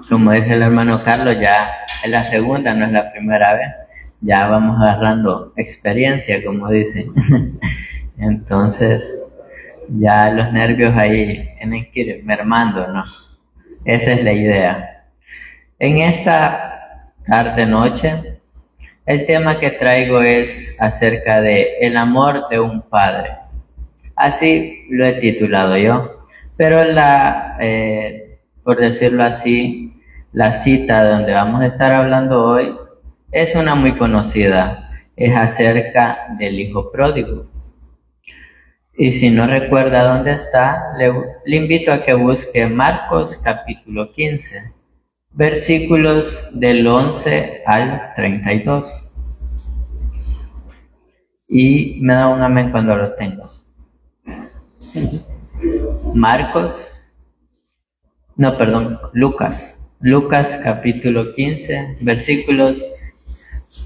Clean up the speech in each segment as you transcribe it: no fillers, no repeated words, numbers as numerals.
Como dice el hermano Carlos, ya es la segunda, no es la primera vez. Ya vamos agarrando experiencia, como dicen. Entonces, ya los nervios ahí tienen que ir mermando, ¿no? Esa es la idea. En esta tarde-noche, el tema que traigo es acerca de el amor de un padre. Así lo he titulado yo. Pero por decirlo así, la cita donde vamos a estar hablando hoy es una muy conocida. Es acerca del hijo pródigo. Y si no recuerda dónde está, le invito a que busque Marcos capítulo 15, versículos del 11 al 32. Y me da un amén cuando lo tengo. Lucas capítulo 15, versículos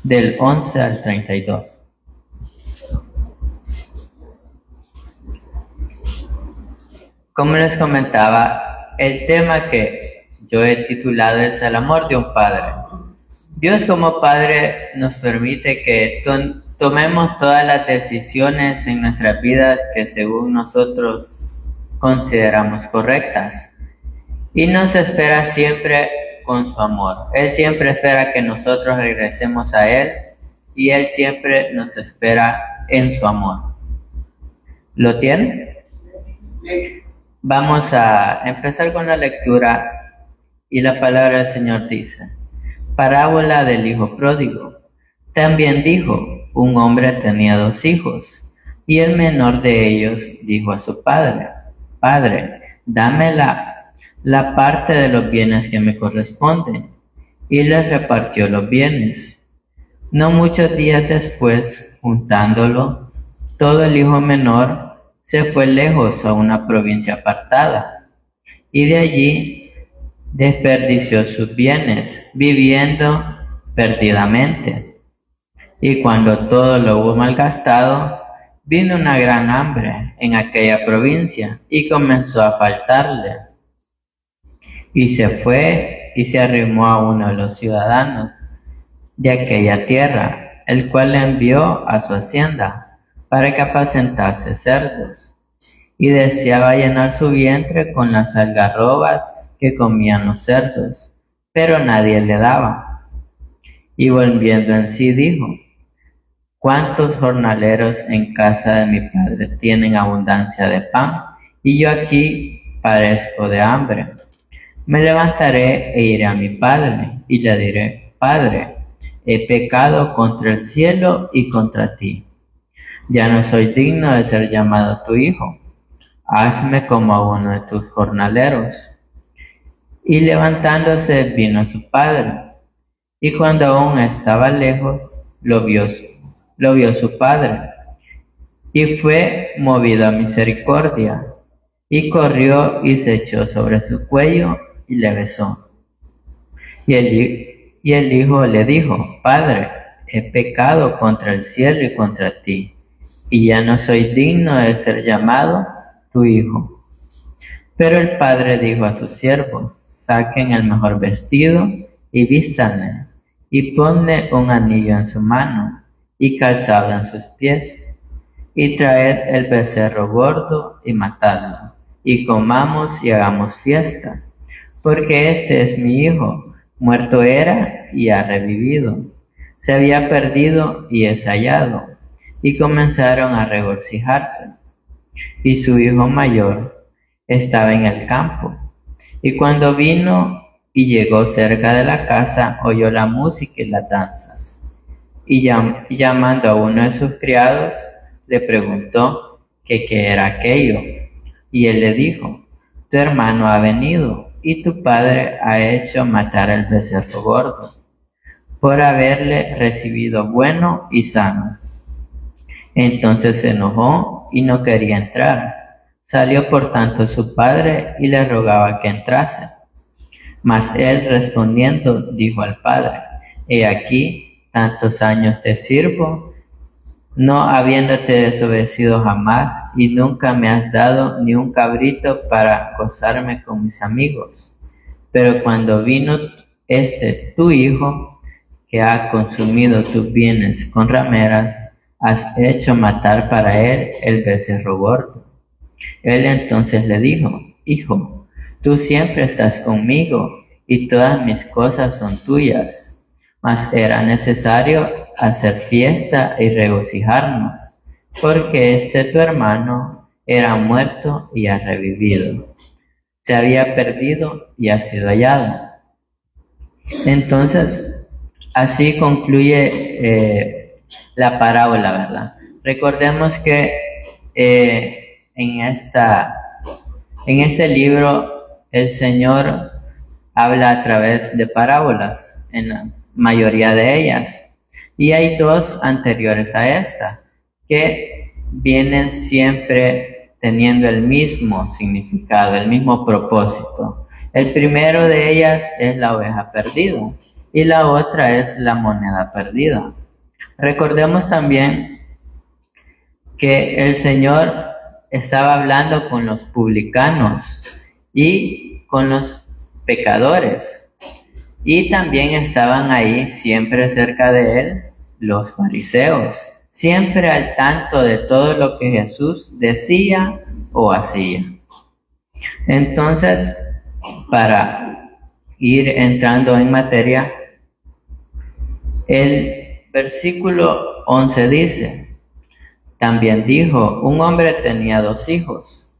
del 11 al 32. Como les comentaba, el tema que yo he titulado es el amor de un padre. Dios como padre nos permite que tomemos todas las decisiones en nuestras vidas que según nosotros consideramos correctas. Y nos espera siempre con su amor. Él siempre espera que nosotros regresemos a Él y Él siempre nos espera en su amor. ¿Lo tiene? Vamos a empezar con la lectura y la palabra del Señor dice: parábola del hijo pródigo. También dijo: un hombre tenía 2 hijos, y el menor de ellos dijo a su padre: Padre, dame la parte de los bienes que me corresponden. Y les repartió los bienes. No muchos días después, juntándolo, todo el hijo menor se fue lejos a una provincia apartada, y de allí desperdició sus bienes, viviendo perdidamente. Y cuando todo lo hubo malgastado, vino una gran hambre en aquella provincia, y comenzó a faltarle. Y se fue y se arrimó a uno de los ciudadanos de aquella tierra, el cual le envió a su hacienda para que apacentase cerdos, y deseaba llenar su vientre con las algarrobas que comían los cerdos, pero nadie le daba. Y volviendo en sí dijo: ¿cuántos jornaleros en casa de mi padre tienen abundancia de pan, y yo aquí padezco de hambre? Me levantaré e iré a mi padre, y le diré: Padre, he pecado contra el cielo y contra ti. Ya no soy digno de ser llamado tu hijo. Hazme como a uno de tus jornaleros. Y levantándose vino a su padre. Y cuando aún estaba lejos, lo vio su padre. Y fue movido a misericordia. Y corrió y se echó sobre su cuello y le besó. Y el hijo le dijo: Padre, he pecado contra el cielo y contra ti, y ya no soy digno de ser llamado tu hijo. Pero el padre dijo a sus siervos: saquen el mejor vestido y vístanle, y ponle un anillo en su mano y calzado en sus pies, y traed el becerro gordo y matadlo, y comamos y hagamos fiesta, porque este es mi hijo, muerto era y ha revivido, se había perdido y es hallado. Y comenzaron a regocijarse. Y su hijo mayor estaba en el campo. Y cuando vino y llegó cerca de la casa, oyó la música y las danzas. Y llamando a uno de sus criados, le preguntó que qué era aquello. Y él le dijo: tu hermano ha venido, y tu padre ha hecho matar al becerro gordo, por haberle recibido bueno y sano. Entonces se enojó y no quería entrar. Salió por tanto su padre y le rogaba que entrase. Mas él respondiendo dijo al padre: he aquí, tantos años te sirvo, no habiéndote desobedecido jamás, y nunca me has dado ni un cabrito para gozarme con mis amigos. Pero cuando vino tu hijo, que ha consumido tus bienes con rameras, has hecho matar para él el becerro gordo. Él entonces le dijo: Hijo, tú siempre estás conmigo, y todas mis cosas son tuyas. Mas era necesario hacer fiesta y regocijarnos, porque tu hermano era muerto y ha revivido. Se había perdido y ha sido hallado. Entonces, así concluye la parábola, ¿verdad? Recordemos que en este libro el Señor habla a través de parábolas, en la mayoría de ellas. Y hay dos anteriores a esta, que vienen siempre teniendo el mismo significado, el mismo propósito. El primero de ellas es la oveja perdida y la otra es la moneda perdida. Recordemos también que el Señor estaba hablando con los publicanos y con los pecadores, y también estaban ahí siempre cerca de él los fariseos, siempre al tanto de todo lo que Jesús decía o hacía. Entonces, para ir entrando en materia, el versículo 11 dice: También dijo: un hombre tenía 2 hijos,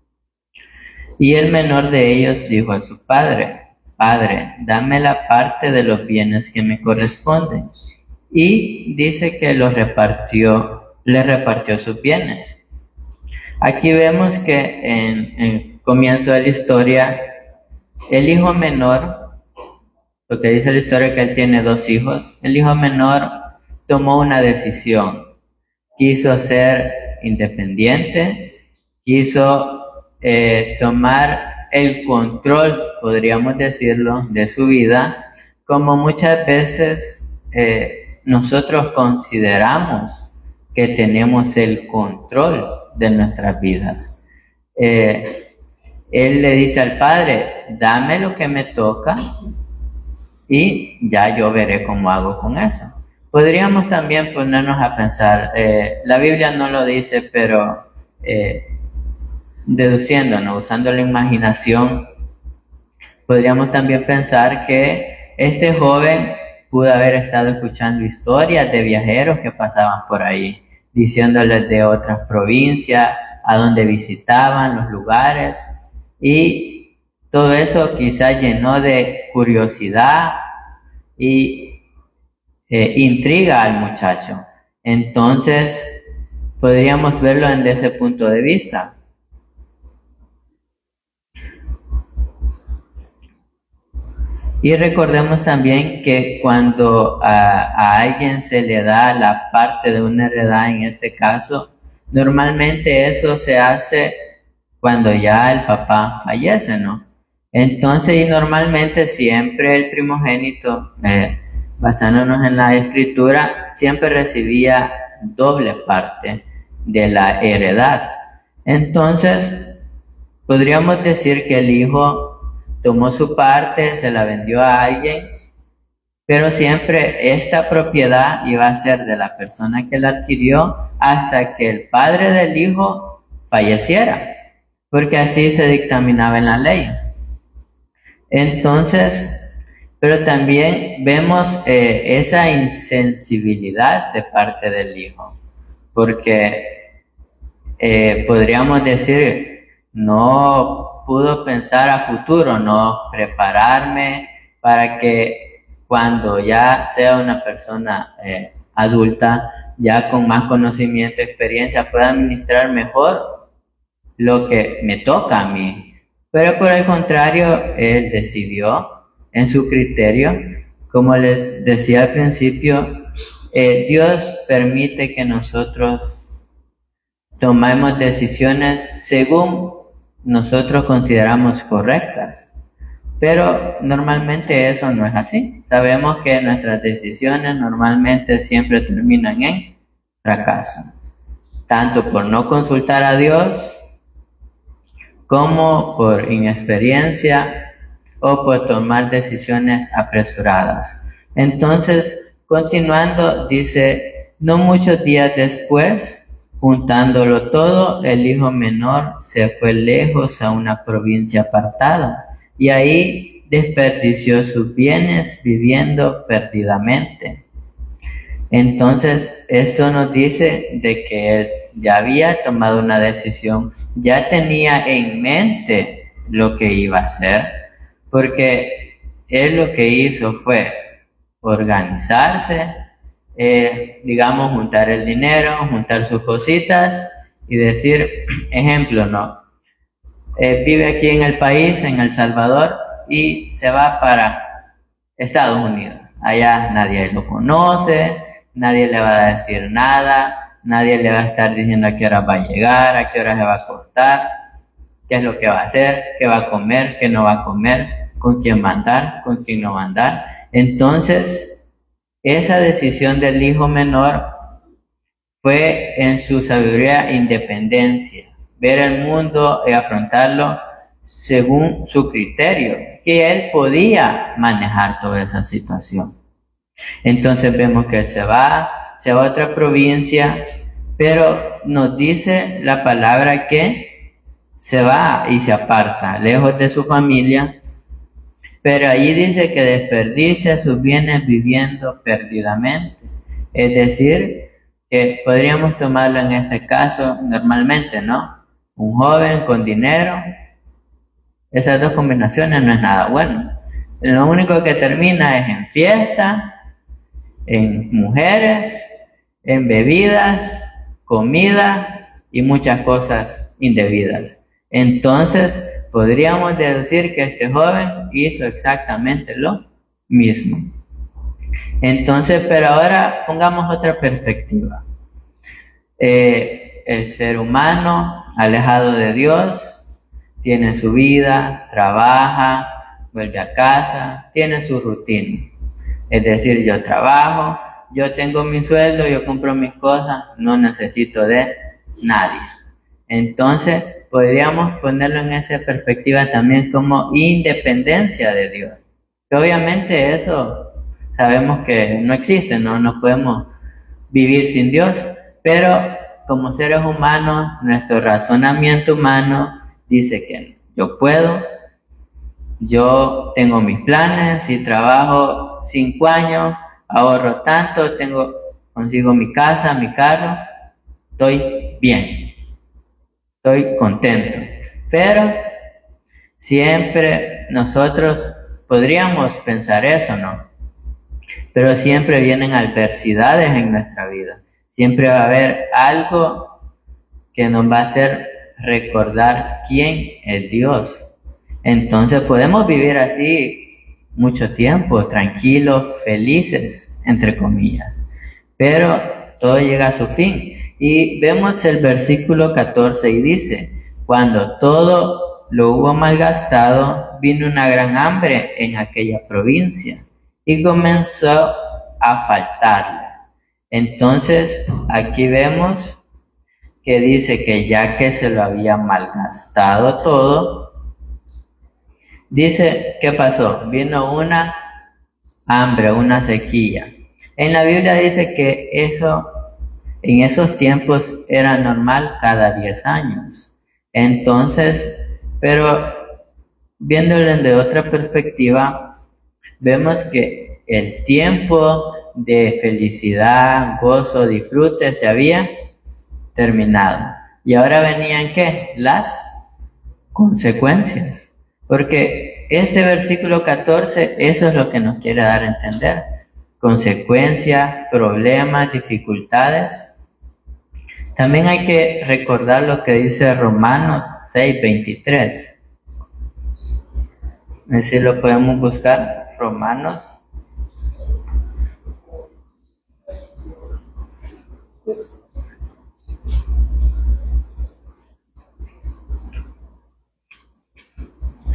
y el menor de ellos dijo a su padre: Padre, dame la parte de los bienes que me corresponden. Y dice que le repartió sus bienes. Aquí vemos que en el comienzo de la historia, el hijo menor, porque dice la historia que él tiene 2 hijos, el hijo menor tomó una decisión. Quiso ser independiente, quiso tomar el control, podríamos decirlo, de su vida, como muchas veces nosotros consideramos que tenemos el control de nuestras vidas. Él le dice al padre: dame lo que me toca y ya yo veré cómo hago con eso. Podríamos también ponernos a pensar, la Biblia no lo dice, pero deduciéndonos, usando la imaginación, podríamos también pensar que este joven pudo haber estado escuchando historias de viajeros que pasaban por ahí, diciéndoles de otras provincias, a donde visitaban, los lugares, y todo eso quizás llenó de curiosidad y intriga al muchacho. Entonces, podríamos verlo desde ese punto de vista. Y recordemos también que cuando a alguien se le da la parte de una heredad, en este caso, normalmente eso se hace cuando ya el papá fallece, ¿no? Entonces, y normalmente siempre el primogénito, basándonos en la escritura, siempre recibía doble parte de la heredad. Entonces, podríamos decir que el hijo tomó su parte, se la vendió a alguien, pero siempre esta propiedad iba a ser de la persona que la adquirió hasta que el padre del hijo falleciera, porque así se dictaminaba en la ley. Entonces, pero también vemos esa insensibilidad de parte del hijo, porque podríamos decir, no pudo pensar a futuro, no prepararme para que cuando ya sea una persona adulta, ya con más conocimiento, experiencia, pueda administrar mejor lo que me toca a mí. Pero por el contrario, él decidió en su criterio, como les decía al principio, Dios permite que nosotros tomemos decisiones según nosotros consideramos correctas, pero normalmente eso no es así. Sabemos que nuestras decisiones normalmente siempre terminan en fracaso. tanto por no consultar a Dios, como por inexperiencia o por tomar decisiones apresuradas. Entonces, continuando, dice, no muchos días después, juntándolo todo, el hijo menor se fue lejos a una provincia apartada y ahí desperdició sus bienes viviendo perdidamente. Entonces, esto nos dice de que él ya había tomado una decisión, ya tenía en mente lo que iba a hacer, porque él lo que hizo fue organizarse, digamos, juntar el dinero, juntar sus cositas y decir, ejemplo, ¿no? Vive aquí en el país, en El Salvador, y se va para Estados Unidos. Allá nadie lo conoce, nadie le va a decir nada, nadie le va a estar diciendo a qué hora va a llegar, a qué hora se va a acostar, qué es lo que va a hacer, qué va a comer, qué no va a comer, con quién va a andar, con quién no va a andar. Entonces, esa decisión del hijo menor fue en su sabiduría independencia, ver el mundo y afrontarlo según su criterio, que él podía manejar toda esa situación. Entonces vemos que él se va a otra provincia, pero nos dice la palabra que se va y se aparta, lejos de su familia, pero allí dice que desperdicia sus bienes viviendo perdidamente. Es decir, que podríamos tomarlo en este caso normalmente, ¿no? Un joven con dinero, esas dos combinaciones no es nada bueno. Lo único que termina es en fiesta, en mujeres, en bebidas, comida y muchas cosas indebidas. Entonces, podríamos deducir que este joven hizo exactamente lo mismo. Entonces, pero ahora pongamos otra perspectiva. El ser humano alejado de Dios tiene su vida, trabaja, vuelve a casa, tiene su rutina. Es decir, yo trabajo, yo tengo mi sueldo, yo compro mis cosas, no necesito de nadie. Entonces, podríamos ponerlo en esa perspectiva también como independencia de Dios. Que obviamente eso sabemos que no existe, no podemos vivir sin Dios, pero como seres humanos, nuestro razonamiento humano dice que yo puedo, yo tengo mis planes, si trabajo 5 años, ahorro tanto, consigo mi casa, mi carro, estoy bien, estoy contento. Pero siempre nosotros podríamos pensar eso, ¿no? Pero siempre vienen adversidades en nuestra vida. Siempre va a haber algo que nos va a hacer recordar quién es Dios. Entonces podemos vivir así mucho tiempo, tranquilos, felices, entre comillas. Pero todo llega a su fin. Y vemos el versículo 14 y dice, cuando todo lo hubo malgastado, vino una gran hambre en aquella provincia y comenzó a faltarle. Entonces aquí vemos que dice que ya que se lo había malgastado todo, dice, ¿qué pasó? Vino una hambre, una sequía. En la Biblia dice que eso, en esos tiempos era normal cada 10 años. Entonces, pero viéndolo de otra perspectiva, vemos que el tiempo de felicidad, gozo, disfrute se había terminado. Y ahora venían, ¿qué? Las consecuencias. Porque este versículo 14, eso es lo que nos quiere dar a entender. Consecuencias, problemas, dificultades. También hay que recordar lo que dice Romanos 6:23. A ver si lo podemos buscar.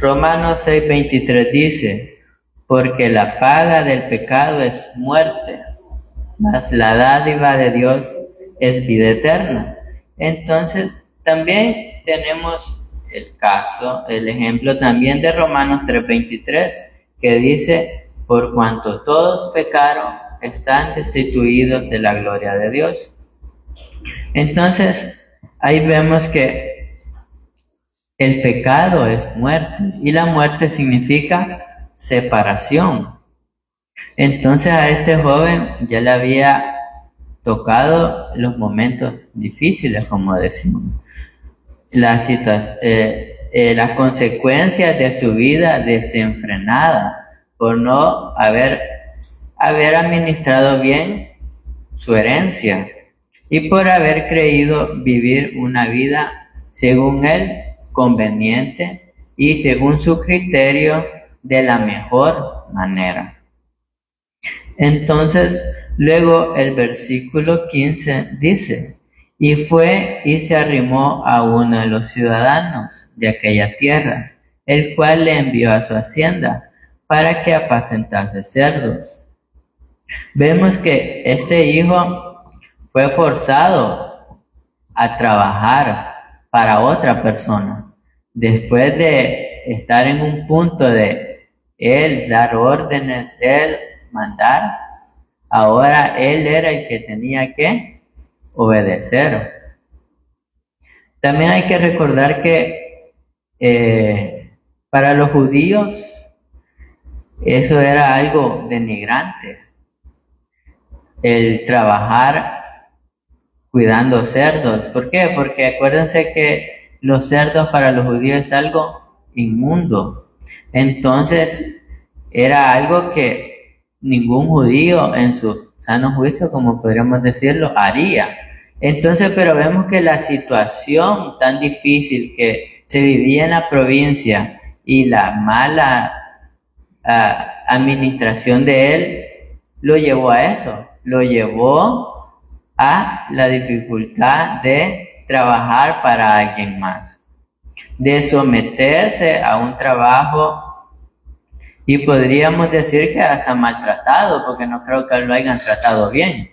Romanos 6:23 dice, porque la paga del pecado es muerte, mas la dádiva de Dios es vida eterna Entonces, también tenemos el ejemplo también de Romanos 3:23, que dice, por cuanto todos pecaron, están destituidos de la gloria de Dios. Entonces, ahí vemos que el pecado es muerte, y la muerte significa separación. Entonces a este joven ya le había tocado los momentos difíciles, como decimos, las consecuencias de su vida desenfrenada por no haber administrado bien su herencia y por haber creído vivir una vida según él conveniente y según su criterio de la mejor manera. Entonces, luego el versículo 15 dice, y fue y se arrimó a uno de los ciudadanos de aquella tierra, el cual le envió a su hacienda para que apacentase cerdos. Vemos que este hijo fue forzado a trabajar para otra persona. Después de estar en un punto de él dar órdenes, él mandar, ahora él era el que tenía que obedecer. También hay que recordar que para los judíos eso era algo denigrante, el trabajar cuidando cerdos. ¿Por qué? Porque acuérdense que los cerdos para los judíos es algo inmundo. Entonces era algo que ningún judío en su sano juicio, como podríamos decirlo, haría. Entonces, pero vemos que la situación tan difícil que se vivía en la provincia y la mala administración de él lo llevó a eso, lo llevó a la dificultad de trabajar para alguien más, de someterse a un trabajo. Y podríamos decir que hasta maltratado, porque no creo que lo hayan tratado bien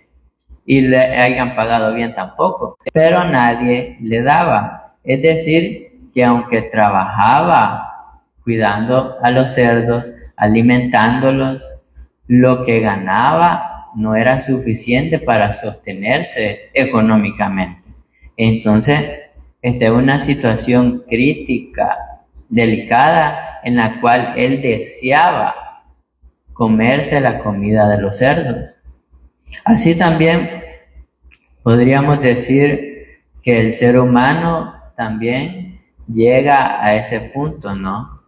y le hayan pagado bien tampoco. Pero nadie le daba. Es decir, que aunque trabajaba cuidando a los cerdos, alimentándolos, lo que ganaba no era suficiente para sostenerse económicamente. Entonces, esta es una situación crítica, delicada, en la cual él deseaba comerse la comida de los cerdos. Así también podríamos decir que el ser humano también llega a ese punto, ¿no?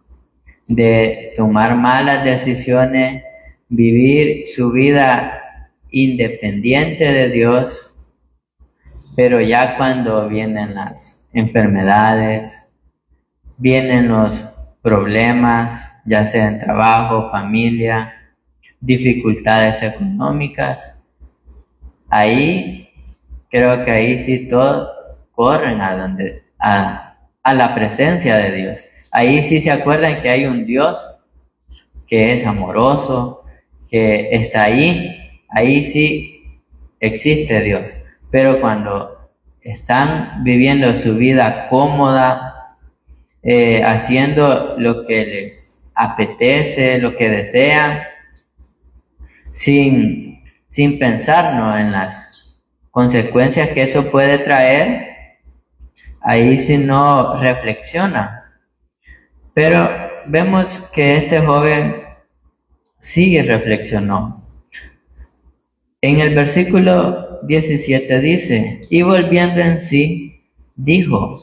De tomar malas decisiones, vivir su vida independiente de Dios, pero ya cuando vienen las enfermedades, vienen los problemas, ya sea en trabajo, familia, dificultades económicas, ahí creo que ahí sí todos corren a la presencia de Dios. Ahí sí se acuerdan que hay un Dios que es amoroso, que está ahí sí existe Dios. Pero cuando están viviendo su vida cómoda, haciendo lo que les apetece, lo que desean, sin pensar, ¿no?, en las consecuencias que eso puede traer, ahí sí no reflexiona. Pero vemos que este joven sí reflexionó. En el versículo 17 dice, y volviendo en sí, dijo,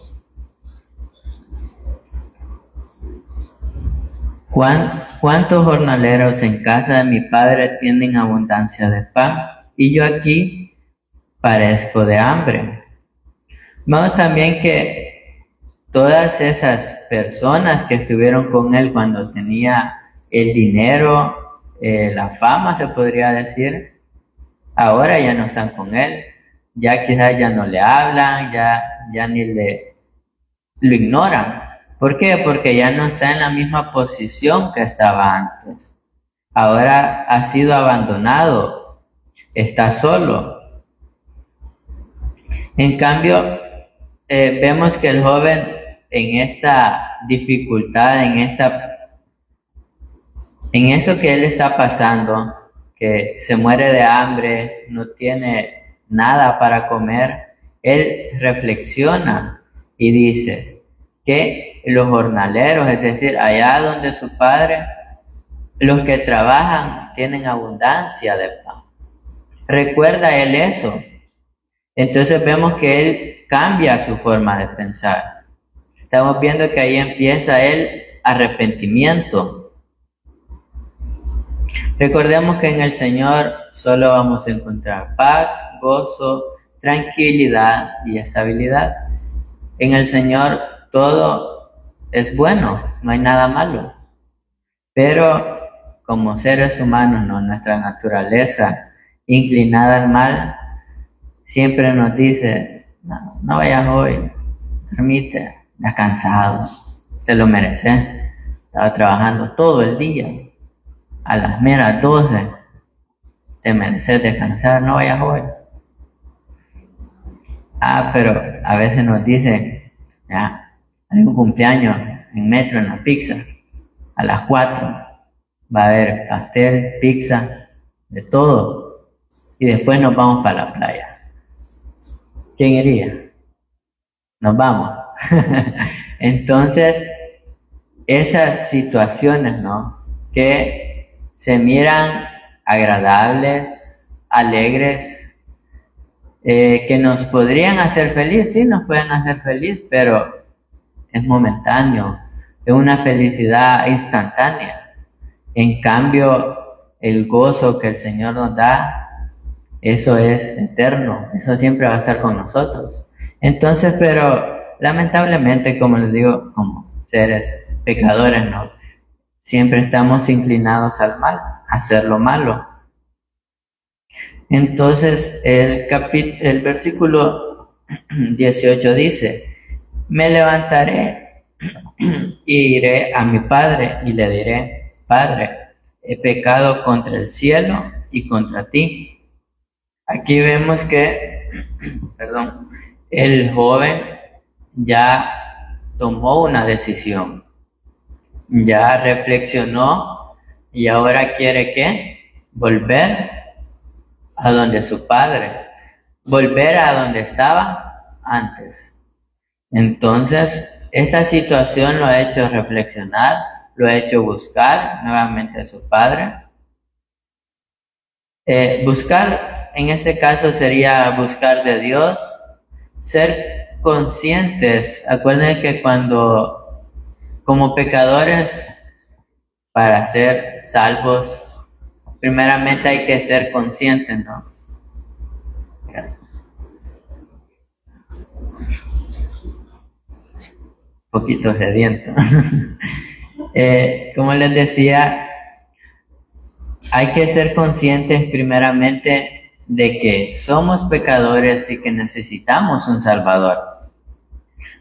¿cuántos jornaleros en casa de mi padre tienen abundancia de pan? Y yo aquí padezco de hambre. Vemos también que todas esas personas que estuvieron con él cuando tenía el dinero, la fama se podría decir, ahora ya no están con él. Ya quizás ya no le hablan, ya ni lo ignoran. ¿Por qué? Porque ya no está en la misma posición que estaba antes. Ahora ha sido abandonado, está solo. En cambio, vemos que el joven en esta dificultad, en eso que él está pasando, que se muere de hambre, no tiene nada para comer, él reflexiona y dice que los jornaleros, es decir, allá donde su padre, los que trabajan tienen abundancia de pan. Recuerda él eso. Entonces vemos que él cambia su forma de pensar. Estamos viendo que ahí empieza el arrepentimiento. Recordemos que en el Señor solo vamos a encontrar paz, gozo, tranquilidad y estabilidad. En el Señor todo es bueno, no hay nada malo. Pero como seres humanos, ¿no? Nuestra naturaleza inclinada al mal siempre nos dice, no vayas hoy, dormite, estás cansado, te lo mereces. Estaba trabajando todo el día, a las meras 12, te mereces descansar, no vayas hoy. Pero a veces nos dicen, ya, hay un cumpleaños en Metro, en la pizza, a las 4, va a haber pastel, pizza, de todo, y después nos vamos para la playa. ¿Quién iría? Nos vamos. Entonces, esas situaciones, ¿no? Que se miran agradables, alegres, que nos podrían hacer feliz, sí, nos pueden hacer feliz, pero es momentáneo, es una felicidad instantánea. En cambio, el gozo que el Señor nos da, eso es eterno, eso siempre va a estar con nosotros. Entonces, pero lamentablemente, como les digo, como seres pecadores, ¿no? Siempre estamos inclinados al mal, a hacer lo malo. Entonces, el versículo 18 dice, me levantaré y iré a mi padre y le diré, Padre, he pecado contra el cielo y contra ti. Aquí vemos que, el joven ya tomó una decisión, ya reflexionó y ahora quiere ¿qué? Volver a donde su padre, volver a donde estaba antes. Entonces, esta situación lo ha hecho reflexionar, lo ha hecho buscar nuevamente a su padre. Buscar, en este caso sería buscar de Dios, ser conscientes. Acuérdense que como pecadores, para ser salvos, primeramente hay que ser conscientes, ¿no? Gracias. Un poquito sediento. Como les decía, hay que ser conscientes primeramente de que somos pecadores y que necesitamos un Salvador.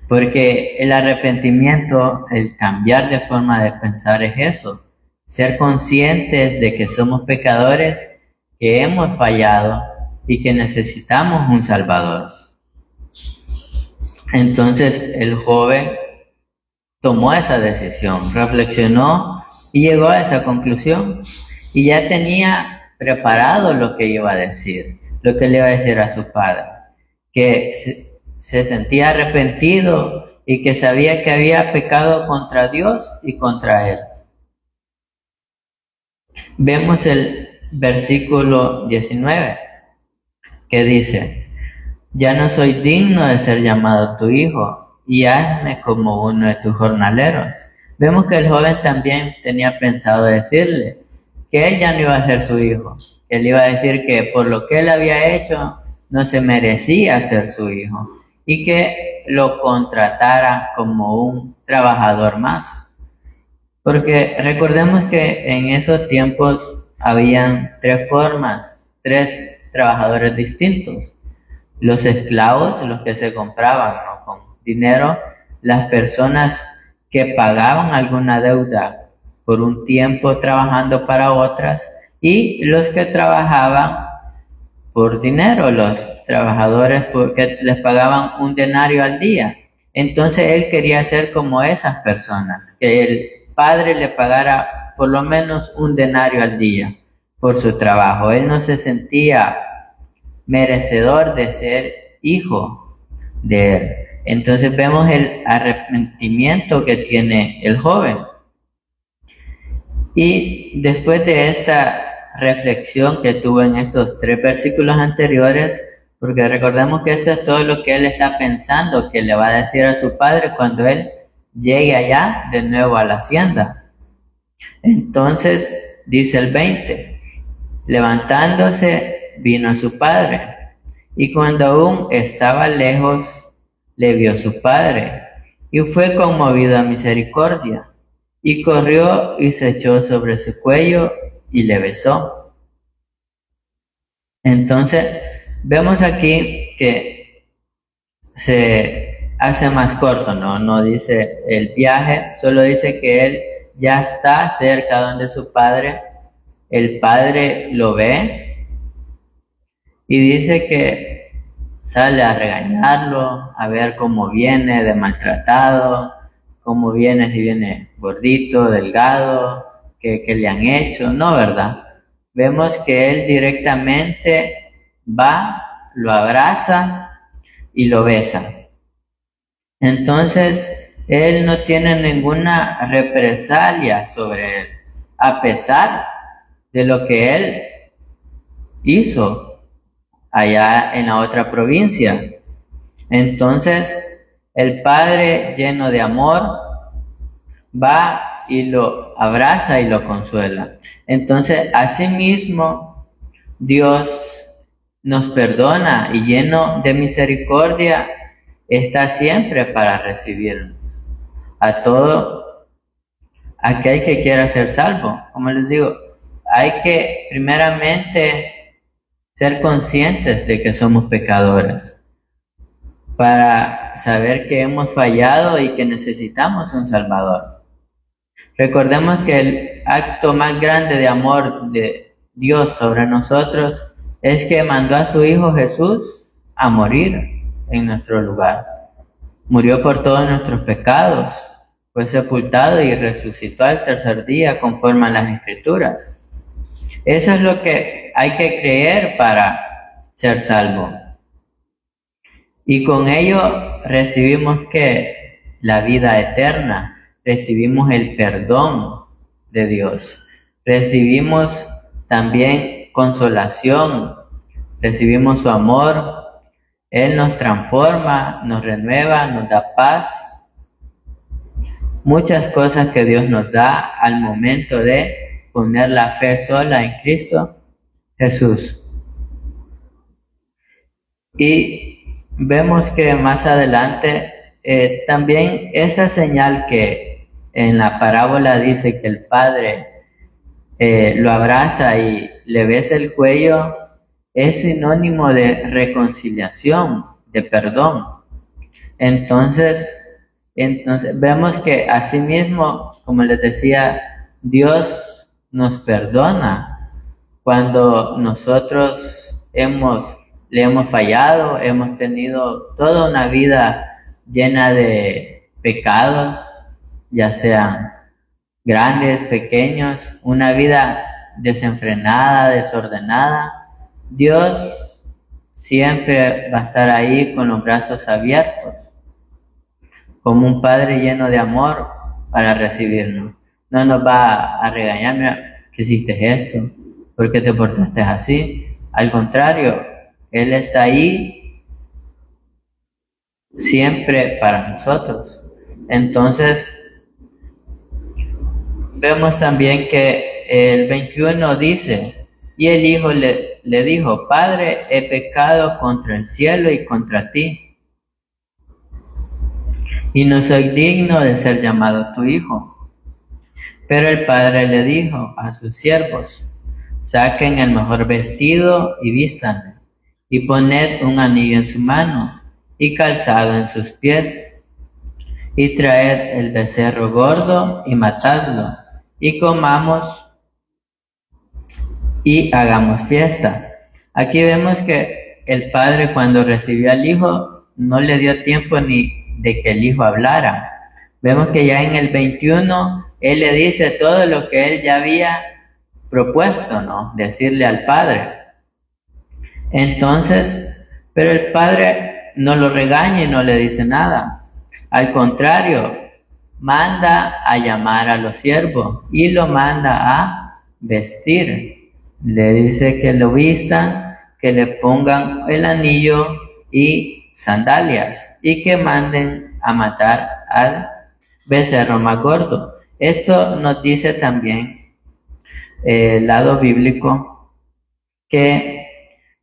Porque el arrepentimiento, el cambiar de forma de pensar es eso. Ser conscientes de que somos pecadores, que hemos fallado y que necesitamos un Salvador. Entonces el joven tomó esa decisión, reflexionó y llegó a esa conclusión. Y ya tenía preparado lo que iba a decir, lo que le iba a decir a su padre, que se sentía arrepentido y que sabía que había pecado contra Dios y contra él. Vemos el versículo 19, que dice, ya no soy digno de ser llamado tu hijo, y hazme como uno de tus jornaleros. Vemos que el joven también tenía pensado decirle, que él ya no iba a ser su hijo. Él iba a decir que por lo que él había hecho, no se merecía ser su hijo y que lo contratara como un trabajador más. Porque recordemos que en esos tiempos habían tres trabajadores distintos. Los esclavos, los que se compraban, ¿no? Con dinero, las personas que pagaban alguna deuda por un tiempo trabajando para otras, y los que trabajaban por dinero, los trabajadores porque les pagaban un denario al día. Entonces él quería ser como esas personas, que el padre le pagara por lo menos un denario al día por su trabajo. Él no se sentía merecedor de ser hijo de él. Entonces vemos el arrepentimiento que tiene el joven. Y después de esta reflexión que tuvo en estos 3 versículos anteriores, porque recordemos que esto es todo lo que él está pensando que le va a decir a su padre cuando él llegue allá de nuevo a la hacienda. Entonces dice el 20, levantándose vino a su padre, y cuando aún estaba lejos le vio su padre, y fue conmovido a misericordia, y corrió y se echó sobre su cuello y le besó. Entonces vemos aquí que se hace más corto, no dice el viaje, solo dice que él ya está cerca donde su padre, el padre lo ve y dice que sale a regañarlo, a ver cómo viene de maltratado, cómo viene, si viene gordito, delgado, que le han hecho, no, ¿verdad? Vemos que él directamente va, lo abraza y lo besa. Entonces, él no tiene ninguna represalia sobre él, a pesar de lo que él hizo allá en la otra provincia. Entonces, el padre, lleno de amor, va y lo abraza y lo consuela. Entonces, asimismo, Dios nos perdona y lleno de misericordia está siempre para recibirnos a todo aquel que quiera ser salvo. Como les digo, hay que primeramente ser conscientes de que somos pecadores para saber que hemos fallado y que necesitamos un Salvador. Recordemos que el acto más grande de amor de Dios sobre nosotros es que mandó a su Hijo Jesús a morir en nuestro lugar. Murió por todos nuestros pecados, fue sepultado y resucitó al tercer día conforme a las Escrituras. Eso es lo que hay que creer para ser salvo. Y con ello recibimos que la vida eterna, recibimos el perdón de Dios, recibimos también consolación, recibimos su amor, Él nos transforma, nos renueva, nos da paz, muchas cosas que Dios nos da al momento de poner la fe sola en Cristo Jesús. Y vemos que más adelante también esta señal que en la parábola dice que el padre lo abraza y le besa el cuello, es sinónimo de reconciliación, de perdón. Entonces vemos que asimismo, como les decía, Dios nos perdona cuando nosotros le hemos fallado, hemos tenido toda una vida llena de pecados, ya sean grandes, pequeños, una vida desenfrenada, desordenada. Dios siempre va a estar ahí con los brazos abiertos, como un Padre lleno de amor para recibirnos. No nos va a regañar, mira, que hiciste esto, ¿por qué te portaste así? Al contrario, Él está ahí siempre para nosotros. Entonces, vemos también que el 21 dice, y el hijo le dijo, Padre, he pecado contra el cielo y contra ti, y no soy digno de ser llamado tu hijo. Pero el padre le dijo a sus siervos, saquen el mejor vestido y vístanle, y poned un anillo en su mano y calzado en sus pies, y traed el becerro gordo y matadlo, y comamos y hagamos fiesta, Aquí vemos que el padre, cuando recibió al hijo, no le dio tiempo ni de que el hijo hablara. Vemos que ya en el 21 él le dice todo lo que él ya había propuesto, ¿no? Decirle al padre. Entonces, pero el padre no lo regaña y no le dice nada. Al contrario, manda a llamar a los siervos y lo manda a vestir. Le dice que lo vistan, que le pongan el anillo y sandalias y que manden a matar al becerro más gordo. Esto nos dice también el lado bíblico que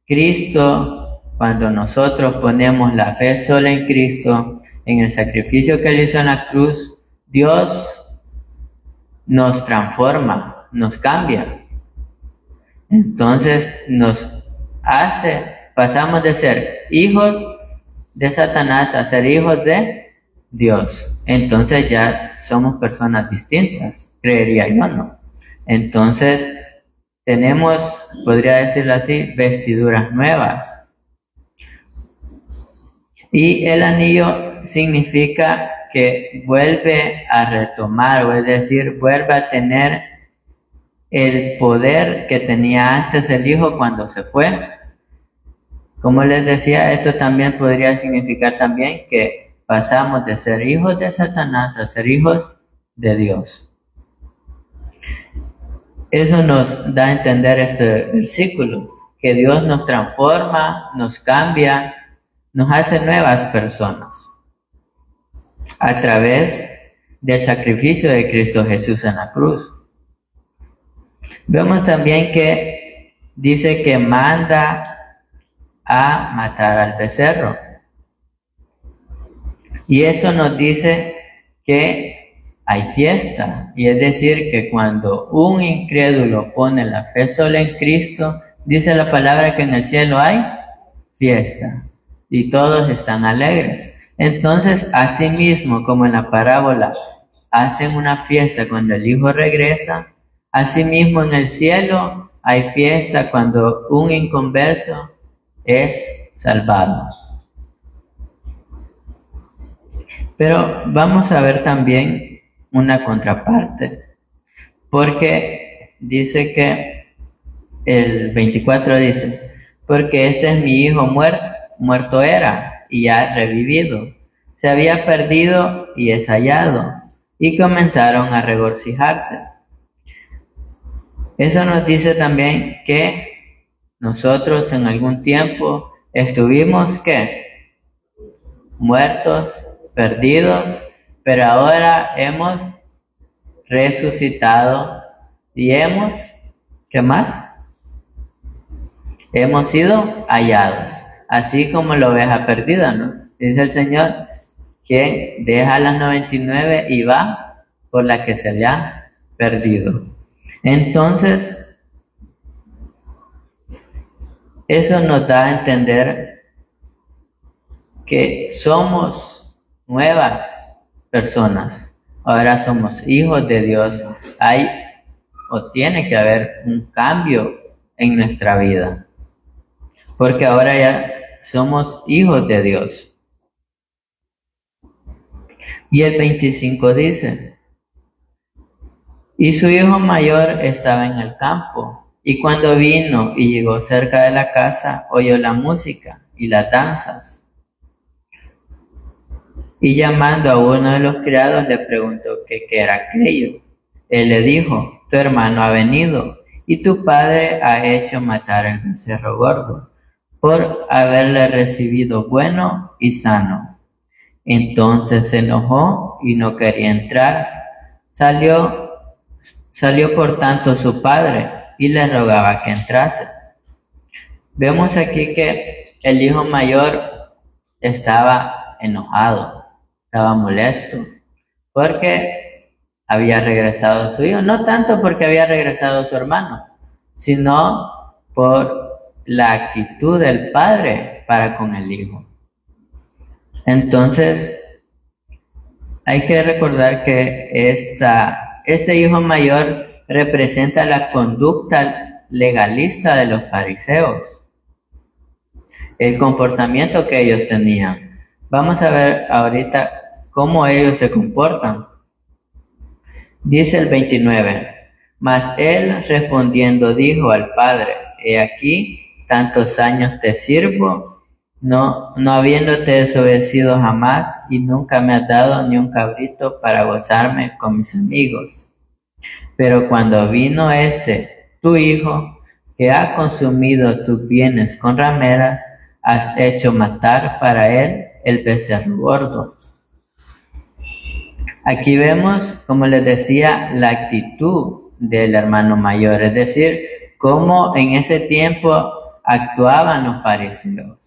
Cristo, cuando nosotros ponemos la fe solo en Cristo, en el sacrificio que él hizo en la cruz, Dios nos transforma, nos cambia. Entonces nos pasamos de ser hijos de Satanás a ser hijos de Dios. Entonces ya somos personas distintas, creería yo, ¿no? Entonces tenemos, podría decirlo así, vestiduras nuevas. Y el anillo significa que vuelve a retomar, o es decir, vuelve a tener el poder que tenía antes el hijo cuando se fue. Como les decía, esto también podría significar también que pasamos de ser hijos de Satanás a ser hijos de Dios. Eso nos da a entender este versículo, que Dios nos transforma, nos cambia, nos hace nuevas personas a través del sacrificio de Cristo Jesús en la cruz. Vemos también que dice que manda a matar al becerro. Y eso nos dice que hay fiesta. Y es decir, que cuando un incrédulo pone la fe solo en Cristo, dice la palabra que en el cielo hay fiesta. Y todos están alegres. Entonces, así mismo como en la parábola hacen una fiesta cuando el hijo regresa, así mismo en el cielo hay fiesta cuando un inconverso es salvado. Pero vamos a ver también una contraparte, porque dice que el 24 dice, porque este es mi hijo muerto era y ha revivido, se había perdido y es hallado, y comenzaron a regocijarse. Eso nos dice también que nosotros en algún tiempo estuvimos ¿qué? Muertos, perdidos, pero ahora hemos resucitado y ¿qué más? Hemos sido hallados, así como la oveja perdida, ¿no? Dice el Señor que deja las 99 y va por la que se le ha perdido. Entonces, eso nos da a entender que somos nuevas personas. Ahora somos hijos de Dios. Hay o tiene que haber un cambio en nuestra vida. Porque ahora ya somos hijos de Dios. Y el 25 dice, y su hijo mayor estaba en el campo, y cuando vino y llegó cerca de la casa, oyó la música y las danzas. Y llamando a uno de los criados le preguntó qué era aquello. Él le dijo, tu hermano ha venido, y tu padre ha hecho matar el becerro gordo, por haberle recibido bueno y sano. Entonces se enojó y no quería entrar. Salió por tanto su padre y le rogaba que entrase. Vemos aquí que el hijo mayor estaba enojado, estaba molesto, porque había regresado su hijo. No tanto porque había regresado su hermano, sino por la actitud del padre para con el hijo. Entonces, hay que recordar que este hijo mayor representa la conducta legalista de los fariseos. el comportamiento que ellos tenían. Vamos a ver ahorita cómo ellos se comportan. Dice el 29, mas él respondiendo dijo al padre, he aquí, tantos años te sirvo, no habiéndote desobedecido jamás, y nunca me has dado ni un cabrito para gozarme con mis amigos. Pero cuando vino tu hijo, que ha consumido tus bienes con rameras, has hecho matar para él el becerro gordo. Aquí vemos, como les decía, la actitud del hermano mayor, es decir, cómo en ese tiempo actuaban los fariseos,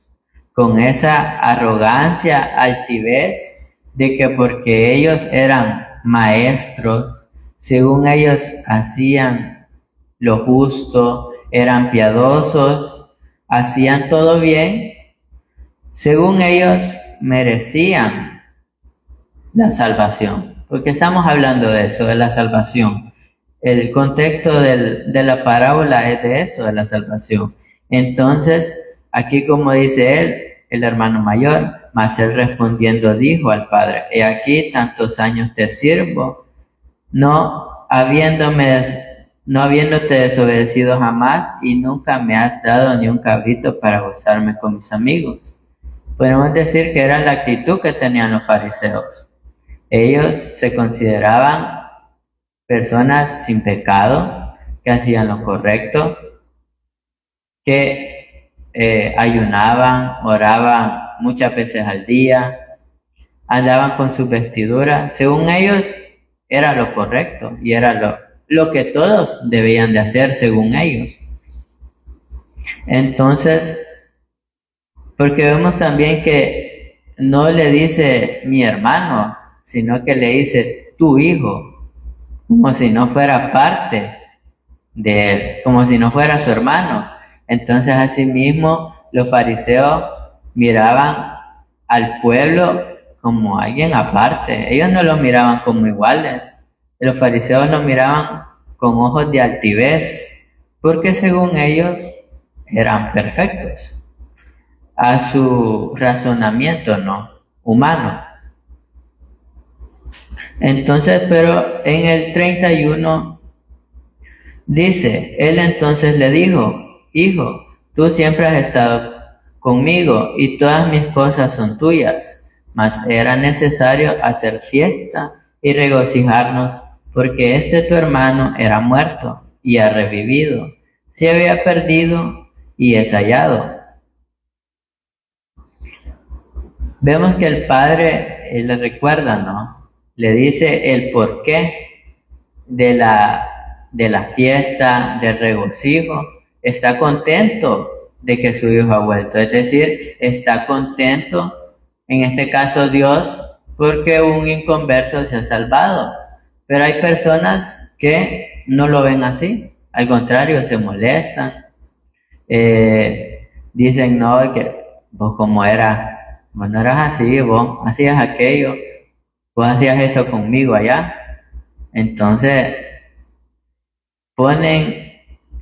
con esa arrogancia, altivez, de que porque ellos eran maestros, según ellos hacían lo justo, eran piadosos, hacían todo bien, según ellos merecían la salvación, porque estamos hablando de eso, de la salvación. El contexto de la parábola es de eso, de la salvación. Entonces, aquí como dice él, el hermano mayor, mas él respondiendo dijo al padre, he aquí tantos años te sirvo, no habiéndote desobedecido jamás, y nunca me has dado ni un cabrito para gozarme con mis amigos. Podemos decir que era la actitud que tenían los fariseos. Ellos se consideraban personas sin pecado, que hacían lo correcto, que ayunaban, oraban muchas veces al día, andaban con sus vestiduras. Según ellos era lo correcto y era lo que todos debían de hacer según ellos. Entonces, porque vemos también que no le dice mi hermano, sino que le dice tu hijo, como si no fuera parte de él, como si no fuera su hermano. Entonces, asimismo, los fariseos miraban al pueblo como alguien aparte. Ellos no los miraban como iguales. Los fariseos los miraban con ojos de altivez, porque según ellos eran perfectos a su razonamiento, ¿no? Humano. Entonces, pero en el 31 dice, él entonces le dijo, hijo, tú siempre has estado conmigo y todas mis cosas son tuyas, mas era necesario hacer fiesta y regocijarnos, porque tu hermano era muerto y ha revivido, se había perdido y es hallado. Vemos que el padre le recuerda, ¿no? Le dice el porqué de la fiesta, del regocijo. Está contento de que su hijo ha vuelto. Es decir, está contento, en este caso Dios, porque un inconverso se ha salvado. Pero hay personas que no lo ven así. Al contrario, se molestan. Dicen, no, que vos como eras, vos no eras así, vos hacías aquello, vos hacías esto conmigo allá. Entonces, ponen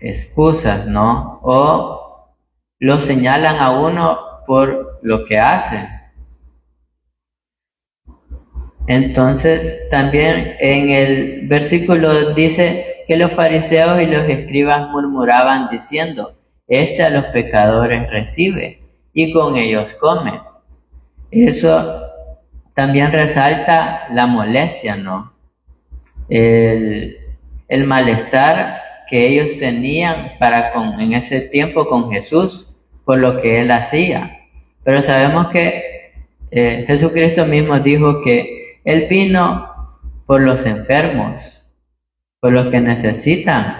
excusas, ¿no? O lo señalan a uno por lo que hace. Entonces, también en el versículo dice que los fariseos y los escribas murmuraban diciendo, a los pecadores recibe y con ellos come. Eso también resalta la molestia, ¿no? El malestar que ellos tenían en ese tiempo con Jesús por lo que él hacía. Pero sabemos que Jesucristo mismo dijo que él vino por los enfermos, por los que necesitan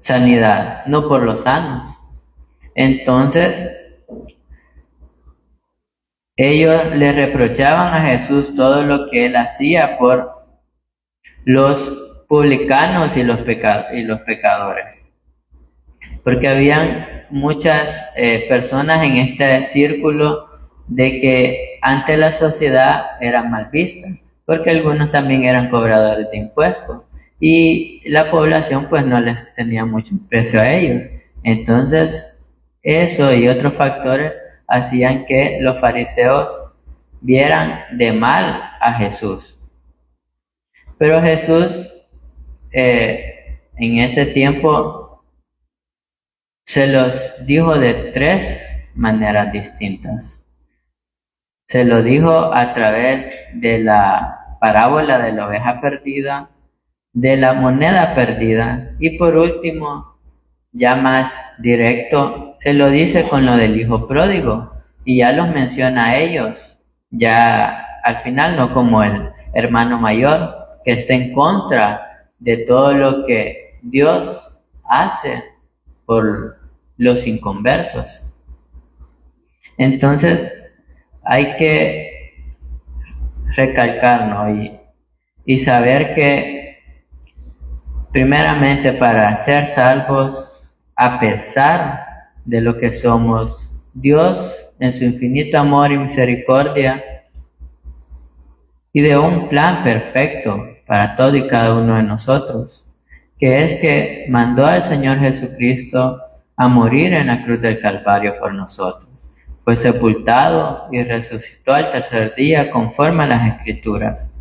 sanidad, no por los sanos. Entonces, ellos le reprochaban a Jesús todo lo que él hacía por los publicanos y los pecadores, porque habían muchas personas en este círculo de que ante la sociedad eran mal vistas, porque algunos también eran cobradores de impuestos y la población pues no les tenía mucho precio a ellos. Entonces Eso y otros factores hacían que los fariseos vieran de mal a Jesús. Pero Jesús en ese tiempo se los dijo de 3 maneras distintas. Se lo dijo a través de la parábola de la oveja perdida, de la moneda perdida y por último, ya más directo, se lo dice con lo del hijo pródigo y ya los menciona a ellos, ya al final no como el hermano mayor que está en contra de todo lo que Dios hace por los inconversos. Entonces hay que recalcarnos y saber que primeramente para ser salvos, a pesar de lo que somos, Dios en su infinito amor y misericordia y de un plan perfecto para todo y cada uno de nosotros, que es que mandó al Señor Jesucristo a morir en la cruz del Calvario por nosotros. Fue sepultado y resucitó al tercer día conforme a las Escrituras,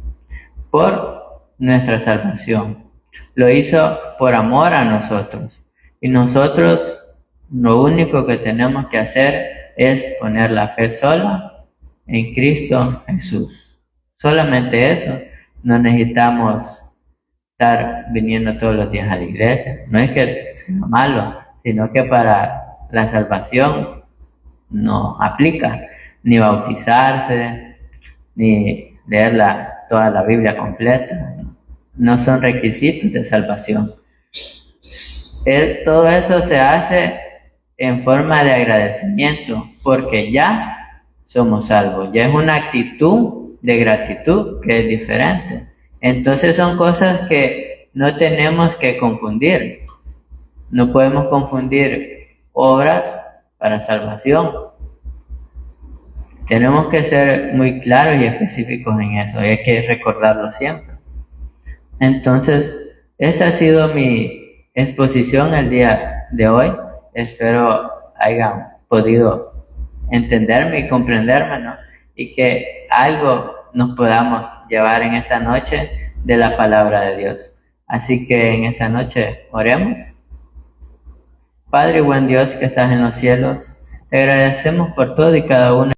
por nuestra salvación. Lo hizo por amor a nosotros. Y nosotros lo único que tenemos que hacer es poner la fe sola en Cristo Jesús. Solamente eso. No necesitamos estar viniendo todos los días a la iglesia. No es que sea malo, sino que para la salvación no aplica ni bautizarse, ni leer toda la Biblia completa. No son requisitos de salvación. Todo eso se hace en forma de agradecimiento, porque ya somos salvos. Ya es una actitud de gratitud que es diferente. Entonces son cosas que no tenemos que confundir. No podemos confundir obras para salvación. Tenemos que ser muy claros y específicos en eso, y hay que recordarlo siempre. Entonces, esta ha sido mi exposición el día de hoy. Espero hayan podido entenderme y comprenderme, ¿no? Y que algo nos podamos llevar en esta noche de la palabra de Dios. Así que en esta noche oremos. Padre buen Dios que estás en los cielos, te agradecemos por todo y cada uno